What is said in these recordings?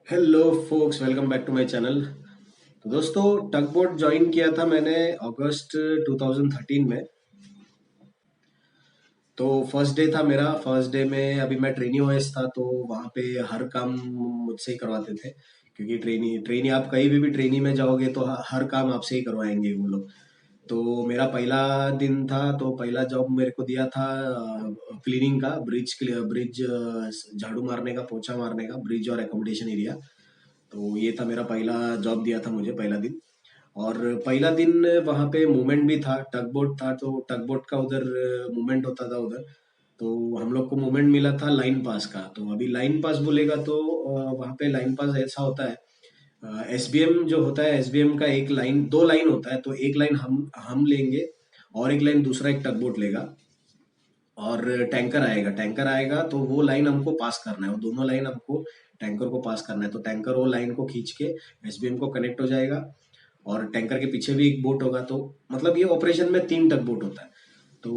Hello folks, welcome back to my channel. तो दोस्तों, टग boat join किया था मैंने अगस्त 2013 में। तो फर्स्ट डे था मेरा। फर्स्ट डे में अभी मैं ट्रेनी ओएस था, तो वहाँ पे हर काम मुझसे ही करवाते थे, क्योंकि ट्रेनी ट्रेनी आप कहीं भी ट्रेनी में जाओगे तो हर काम आपसे ही करवाएंगे वो लोग। तो मेरा पहला दिन था, तो पहला जॉब मेरे को दिया था क्लीनिंग का, ब्रिज झाड़ू मारने का, पोछा मारने का, ब्रिज और एकोमोडेशन एरिया। तो ये था मेरा पहला जॉब दिया था मुझे पहला दिन। और पहला दिन वहाँ पे मूवमेंट भी था, टग बोट था, तो टग बोट का उधर मूवमेंट होता था उधर। तो हम लोग को मूवमेंट मिला था लाइन पास का। तो अभी लाइन पास बोलेगा तो वहाँ पे लाइन पास ऐसा होता है, एसबीएम जो होता है, एसबीएम का एक लाइन, दो लाइन होता है, तो एक लाइन हम लेंगे और एक लाइन दूसरा एक टग बोट लेगा, और टैंकर आएगा तो वो लाइन हमको पास करना है, वो दोनों लाइन हमको टैंकर को पास करना है। तो टैंकर वो लाइन को खींच के एसबीएम को कनेक्ट हो जाएगा, और टैंकर के पीछे भी एक बोट होगा। तो मतलब ये ऑपरेशन में तीन टग बोट होता है। तो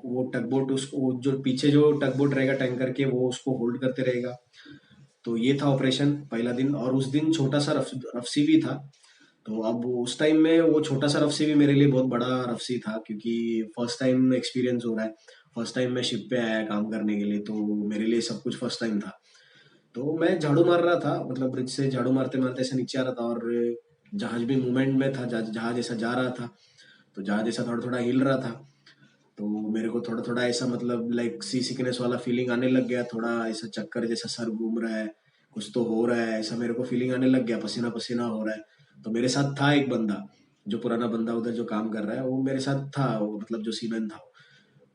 वो टग बोट, उसको जो पीछे जो टग बोट रहेगा टैंकर के, वो उसको होल्ड करते रहेगा। तो ये था ऑपरेशन पहला दिन। और उस दिन छोटा सा रफसी भी था। तो अब उस टाइम में वो छोटा सा रफसी भी मेरे लिए बहुत बड़ा रफसी था, क्योंकि फर्स्ट टाइम एक्सपीरियंस हो रहा है। फर्स्ट टाइम मैं शिप पे आया काम करने के लिए, तो मेरे लिए सब कुछ फर्स्ट टाइम था। तो मैं झाड़ू मार रहा था, मतलब ब्रिज से झाड़ू मारते मारते ऐसे नीचे आ रहा था, और जहाज भी मूवमेंट में था, जहाज ऐसा जा रहा था, तो जहाज ऐसा थोड़ा थोड़ा हिल रहा था। तो मेरे को थोड़ा थोड़ा ऐसा, मतलब लाइक सी सिकनेस वाला फीलिंग आने लग गया, थोड़ा ऐसा चक्कर जैसा, सर घूम रहा है, कुछ तो हो रहा है, ऐसा मेरे को फीलिंग आने लग गया, पसीना पसीना हो रहा है। तो मेरे साथ था एक बंदा, जो पुराना बंदा उधर जो काम कर रहा है, वो मेरे साथ था, वो मतलब जो सीमैन था,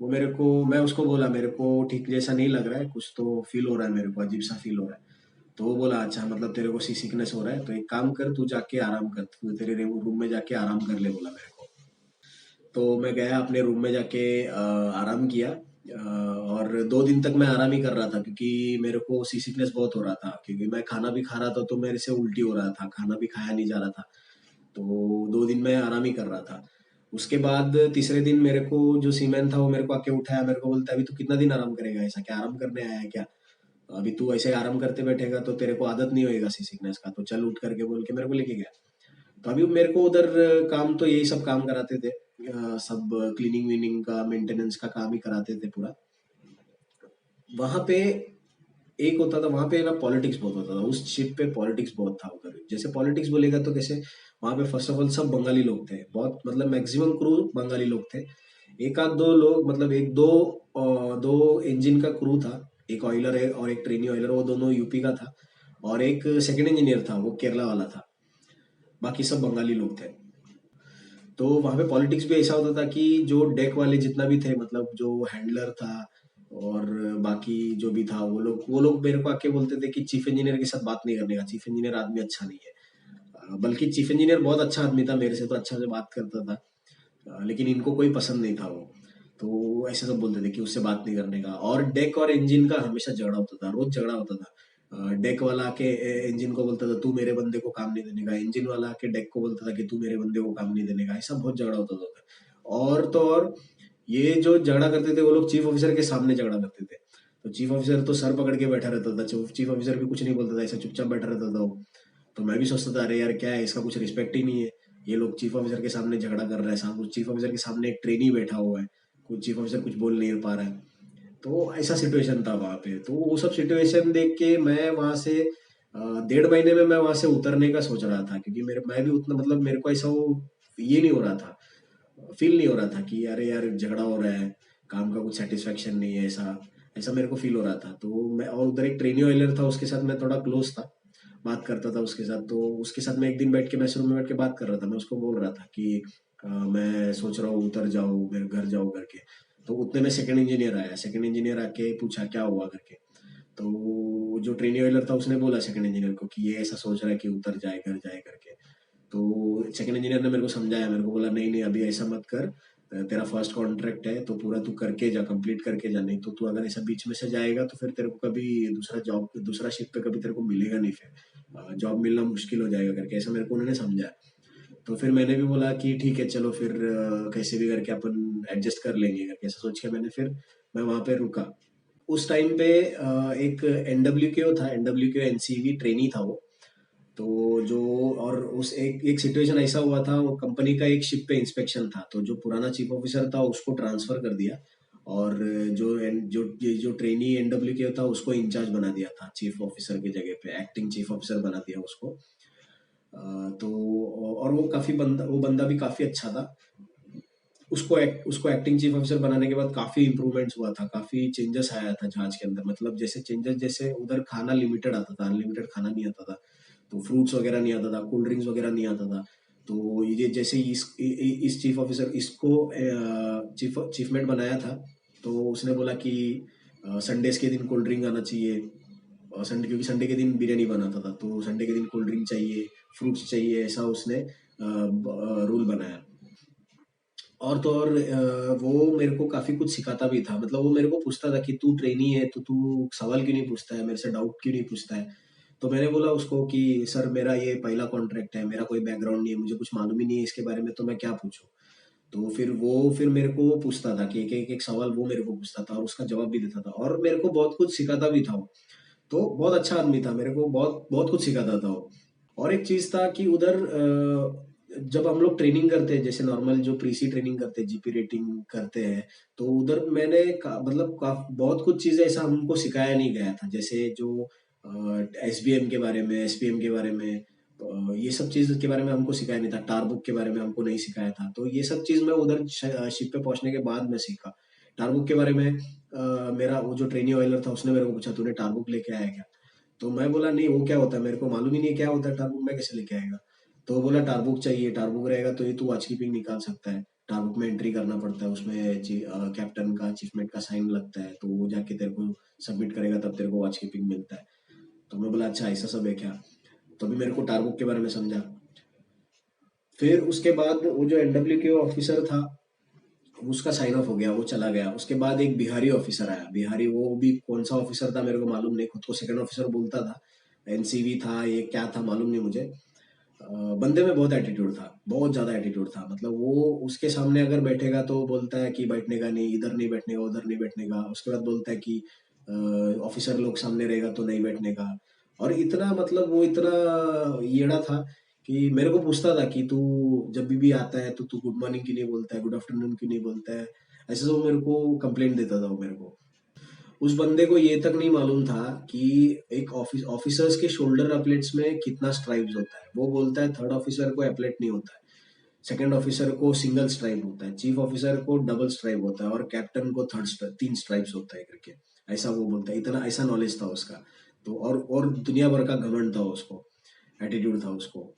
वो मेरे को, मैं उसको बोला मेरे को ठीक जैसा नहीं लग रहा है, कुछ तो फील हो रहा है, मेरे को अजीब सा फील हो रहा है। तो वो बोला, अच्छा मतलब तेरे को सी सिकनेस हो रहा है, तो एक काम कर, तू जाके आराम कर, तू तेरे रूम में जाके आराम कर ले, बोला मेरे को। तो मैं गया अपने रूम में जाके आराम किया। और 2 दिन तक मैं आराम ही कर रहा था, क्योंकि मेरे को सी सिकनेस बहुत हो रहा था, क्योंकि मैं खाना भी खा रहा था तो मेरे से उल्टी हो रहा था, खाना भी खाया नहीं जा रहा था। तो 2 दिन मैं आराम ही कर रहा था। उसके बाद तीसरे दिन मेरे को जो सीमैन था वो मेरे को आके उठाया, मेरे को बोलता है, अभी तू कितना दिन आराम करेगा, ऐसा क्या आराम करने आया है क्या? अभी तू ऐसे आराम करते बैठेगा तो तेरे को आदत नहीं होएगा सी सिकनेस का, तो चल उठ करके बोल के मेरे को लेके गया। तो अभी मेरे को उधर काम तो यही सब काम कराते थे, सब क्लीनिंग वीनिंग का, मेंटेनेंस का काम ही कराते थे पूरा। वहां पे एक होता था, वहां पे ना पॉलिटिक्स बहुत होता था, उस शिप पे पॉलिटिक्स बहुत था उधर। जैसे पॉलिटिक्स बोलेगा तो कैसे, वहां पे फर्स्ट ऑफ ऑल सब बंगाली लोग थे, बहुत मतलब मैक्सिमम क्रू बंगाली लोग थे। एक आध दो लोग, मतलब एक दो दो इंजन का क्रू था, एक ऑयलर है और एक ट्रेनी ऑयलर, वो दोनों यूपी का था। और एक सेकंड इंजीनियर था, वो केरला वाला था। बाकी सब बंगाली लोग थे। तो वहाँ पे पॉलिटिक्स भी ऐसा होता था कि जो डेक वाले जितना भी थे, मतलब जो हैंडलर था और बाकी जो भी था, वो लोग मेरे को आके बोलते थे कि चीफ इंजीनियर के साथ बात नहीं करने का, चीफ इंजीनियर आदमी अच्छा नहीं है। बल्कि चीफ इंजीनियर बहुत अच्छा आदमी था, मेरे से तो अच्छा से बात करता था। लेकिन इनको कोई पसंद नहीं था वो। तो ऐसे सब बोलते थे कि उससे बात नहीं करने का। और डेक और इंजन का हमेशा झगड़ा होता था, रोज झगड़ा होता था। डेक वाला आके इंजन को बोलता था, तू मेरे बंदे को काम नहीं देने का, इंजन वाला आके डेक को बोलता था कि तू मेरे बंदे को काम नहीं देने का। ऐसा बहुत झगड़ा होता था उधर। और तो और, ये जो झगड़ा करते थे वो लोग चीफ ऑफिसर के सामने झगड़ा करते थे। तो चीफ ऑफिसर तो सर पकड़ के बैठा रहता था, चीफ ऑफिसर भी कुछ नहीं बोलता था, ऐसा चुपचाप बैठा रहता था वो। तो मैं भी सोचता था, अरे यार क्या है, इसका कुछ रिस्पेक्ट ही नहीं है, ये लोग चीफ ऑफिसर के सामने झगड़ा कर रहा है, सामने चीफ ऑफिसर के सामने एक ट्रेनी बैठा हुआ है, कुछ चीफ ऑफिसर कुछ बोल नहीं पा रहा है। तो ऐसा सिचुएशन था वहाँ पे। तो वो सब सिचुएशन देख के मैं वहाँ से 1.5 महीने में मैं वहाँ से उतरने का सोच रहा था, क्योंकि मैं भी उतना, मतलब मेरे को ऐसा वो ये नहीं हो रहा था, फील नहीं हो रहा था कि अरे यार झगड़ा हो रहा है, काम का कुछ सेटिस्फेक्शन नहीं है, ऐसा ऐसा मेरे को फील हो रहा था। तो मैं, और उधर एक ट्रेनी ऑयलर था, उसके साथ मैं थोड़ा क्लोज था, बात करता था उसके साथ। तो उसके साथ मैं एक दिन बैठ के मैस रूम में बैठ के बात कर रहा था, मैं उसको बोल रहा था कि मैं सोच रहा हूँ उतर जाऊँ, मेरे घर जाऊँ करके। तो उतने में सेकंड इंजीनियर आया। सेकंड इंजीनियर आके पूछा क्या हुआ करके। तो जो ट्रेनी ऑयलर था उसने बोला सेकंड इंजीनियर को कि ये ऐसा सोच रहा है कि उतर जाए कर जाए करके। तो सेकंड इंजीनियर ने मेरे को समझाया, मेरे को बोला नहीं नहीं अभी ऐसा मत कर, तेरा फर्स्ट कॉन्ट्रैक्ट है तो पूरा तू करके जा, कंप्लीट करके जा, नहीं तो तू अगर ऐसा बीच में से जाएगा तो फिर तेरे को कभी दूसरा जॉब, दूसरा शिफ्ट पे कभी तेरे को मिलेगा नहीं, फिर जॉब मिलना मुश्किल हो जाएगा करके, ऐसा मेरे को उन्होंने समझाया। तो फिर मैंने भी बोला कि ठीक है चलो फिर कैसे भी करके अपन एडजस्ट कर लेंगे करके, ऐसा सोच के मैं वहाँ पे रुका। उस टाइम पे एक एनडब्ल्यू के था, एनडब्ल्यू के एनसीवी ट्रेनी था वो। तो जो और उस एक सिचुएशन ऐसा हुआ था, वो कंपनी का एक शिप पे इंस्पेक्शन था, तो जो पुराना चीफ ऑफिसर था उसको ट्रांसफर कर दिया, और जो ट्रेनी एनडब्ल्यू के था उसको इंचार्ज बना दिया था, चीफ ऑफिसर की जगह पे एक्टिंग चीफ ऑफिसर बना दिया उसको। तो और वो बंदा भी काफी अच्छा था। उसको एक्टिंग चीफ ऑफिसर बनाने के बाद काफी इंप्रूवमेंट्स हुआ था, काफी चेंजेस आया था जहाज के अंदर, मतलब जैसे चेंजेस, जैसे उधर खाना लिमिटेड आता था, अनलिमिटेड खाना नहीं आता था, तो फ्रूट्स वगैरह नहीं आता था, कोल्ड ड्रिंक्स वगैरह नहीं आता था। तो ये जैसे इस चीफ ऑफिसर इसको चीफमेट बनाया था, तो उसने बोला कि संडेज के दिन कोल्ड ड्रिंक आना चाहिए, और संडे, क्योंकि संडे के दिन बिरयानी बनाता था तो संडे के दिन कोल्ड ड्रिंक चाहिए, फ्रूट्स चाहिए, ऐसा उसने रूल बनाया। और तो और वो मेरे को काफी कुछ सिखाता भी था, मतलब वो मेरे को पूछता था कि तू ट्रेनी है तो तू सवाल क्यों नहीं पूछता है, मेरे से डाउट क्यों नहीं पूछता है। तो मैंने बोला उसको कि सर मेरा ये पहला कॉन्ट्रैक्ट है, मेरा कोई बैकग्राउंड नहीं है, मुझे कुछ मालूम ही नहीं है इसके बारे में, तो मैं क्या पूछूं। तो फिर मेरे को वो पूछता था कि एक सवाल वो मेरे को पूछता था और उसका जवाब भी देता था, और मेरे को बहुत कुछ सिखाता भी था वो। तो बहुत अच्छा आदमी था, मेरे को बहुत बहुत कुछ सिखाता था वो। और एक चीज था कि उधर जब हम लोग ट्रेनिंग करते हैं, जैसे नॉर्मल जो प्रीसी ट्रेनिंग करते हैं, जीपी रेटिंग करते हैं, तो उधर मतलब बहुत कुछ चीजें ऐसा हमको सिखाया नहीं गया था, जैसे जो एसबीएम के बारे में, एसपीएम के बारे में, ये सब चीज के बारे में हमको सिखाया नहीं था, टारबुक के बारे में हमको नहीं सिखाया था। तो ये सब चीज मैं उधर शिप पे पहुंचने के बाद में सीखा। टारबुक के बारे में मेरा वो जो ट्रेनी ऑयलर था उसने मेरे को पूछा तूने टारबुक लेके आया क्या। तो मैं बोला नहीं वो क्या होता है, मेरे को मालूम ही नहीं क्या होता है टारबुक, मैं कैसे लेके आएगा। तो वो बोला टारबुक चाहिए, टारबुक रहेगा तो ये तू वॉच कीपिंग निकाल सकता है, टारबुक में एंट्री करना पड़ता है, उसमें कैप्टन का, चीफमेट का साइन लगता है, तो वो जाके तेरे को सबमिट करेगा तब तेरे को वॉच कीपिंग मिलता है। तो मैं बोला अच्छा ऐसा सब है क्या। तो अभी मेरे को टारबुक के बारे में समझा। फिर उसके बाद वो जो एनडब्ल्यू के ऑफिसर था उसका साइन ऑफ हो गया, वो चला गया। उसके बाद एक बिहारी ऑफिसर आया, बिहारी, वो भी कौन सा ऑफिसर था मेरे को मालूम नहीं, खुद को सेकंड ऑफिसर बोलता था, एनसीवी था ये क्या था मालूम नहीं मुझे। बंदे में बहुत एटीट्यूड था, बहुत ज्यादा एटीट्यूड था, मतलब वो उसके सामने अगर बैठेगा तो बोलता है कि बैठने का नहीं, इधर नहीं बैठने का, उधर नहीं बैठने का, उसके बाद बोलता है कि ऑफिसर लोग सामने रहेगा तो नहीं बैठने का। और इतना, मतलब वो इतना येड़ा था कि मेरे को पूछता था कि तू जब भी आता है तो तू गुड मॉर्निंग क्यों नहीं बोलता है, गुड आफ्टरनून क्यों नहीं बोलता है, ऐसे सब मेरे को कंप्लेंट देता था वो मेरे को। उस बंदे को ये तक नहीं मालूम था कि एक ऑफिसर्स के शोल्डर अपलेट्स में कितना स्ट्राइप्स होता है। वो बोलता है थर्ड ऑफिसर को अपलेट नहीं होता है, सेकंड ऑफिसर को सिंगल स्ट्राइप होता है, चीफ ऑफिसर को डबल स्ट्राइप होता है, और कैप्टन को तीन स्ट्राइप्स होता है करके, ऐसा वो बोलता है। इतना ऐसा नॉलेज था उसका। तो और दुनिया भर का घमंड था उसको, एटीट्यूड था उसको।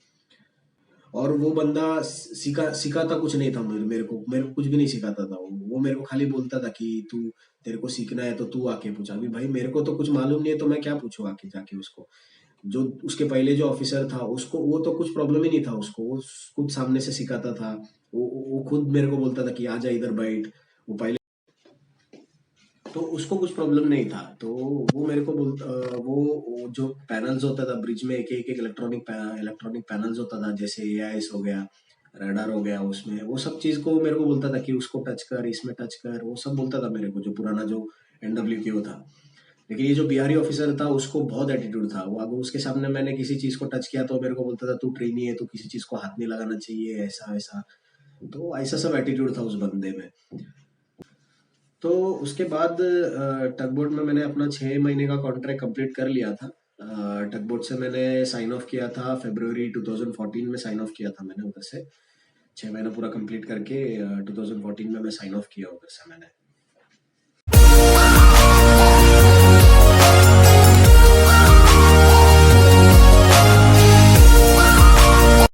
और वो बंदा सिखाता कुछ नहीं था, मेरे को कुछ भी नहीं सिखाता था वो मेरे को खाली बोलता था कि तू, तेरे को सीखना है तो तू आके पूछा। अभी भाई मेरे को तो कुछ मालूम नहीं है तो मैं क्या पूछूं आके जाके उसको। जो उसके पहले जो ऑफिसर था उसको, वो तो कुछ प्रॉब्लम ही नहीं था उसको, वो खुद सामने से सिखाता था। वो खुद मेरे को बोलता था कि आजा इधर बैठ। वो पहले तो उसको कुछ प्रॉब्लम नहीं था, तो वो मेरे को वो जो पैनल्स होता था ब्रिज में, एक एक इलेक्ट्रॉनिक पैनल्स होता था, जैसे एआईएस हो गया, रडार हो गया, उसमें वो सब चीज को मेरे को बोलता था कि उसको टच कर, इसमें टच कर, वो सब बोलता था मेरे को, जो पुराना जो एनडब्ल्यू क्यू था। लेकिन ये जो बिहारी ऑफिसर था उसको बहुत एटीट्यूड था, वो अगर उसके सामने मैंने किसी चीज को टच किया तो मेरे को बोलता था तू ट्रेनी है तो किसी चीज को हाथ नहीं लगाना चाहिए, ऐसा वैसा। तो ऐसा सब एटीट्यूड था उस बंदे में। तो उसके बाद टगबोट में मैंने अपना 6 महीने का कॉन्ट्रैक्ट कंप्लीट कर लिया था। टगबोट से मैंने साइन ऑफ किया था फरवरी 2014 में, साइन ऑफ किया था मैंने उधर से। 6 महीना पूरा कंप्लीट करके 2014 में मैं साइन ऑफ किया उधर से मैंने।